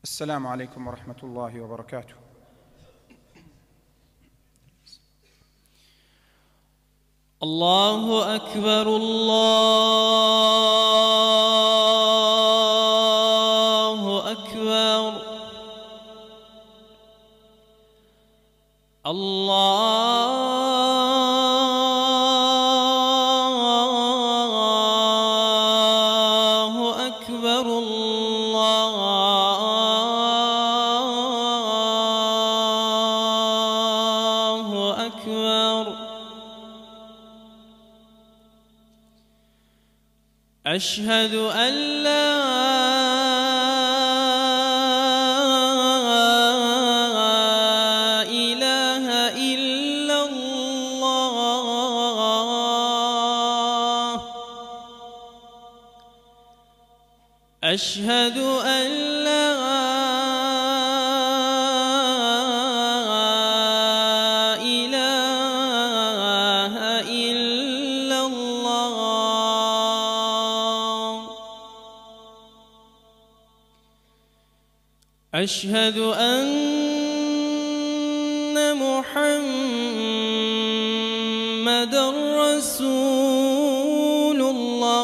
السلام عليكم ورحمة الله وبركاته. الله أكبر الله أكبر الله أكبر الله أكبر. أشهد أن لا إله إلا الله. أشهد أن لا إله إلا الله. أشهد أن محمدًا رسول الله.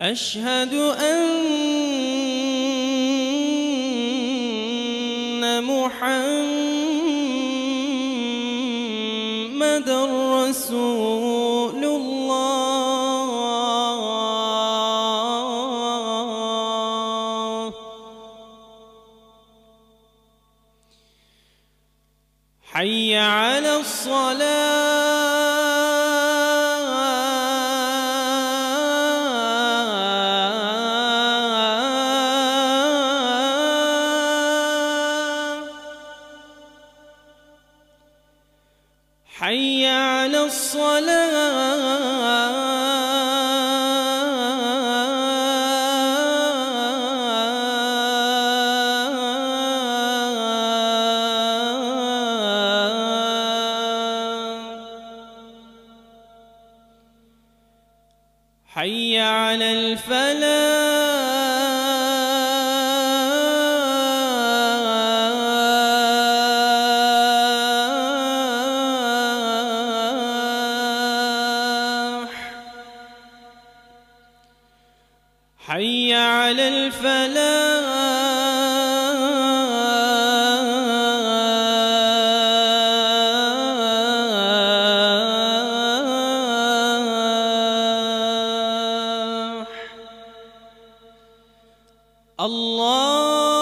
أشهد أن محمدًا رسول الله. حي على الصلاة. حي على الصلاة. حي على الفلاح. حي على الفلاح. الله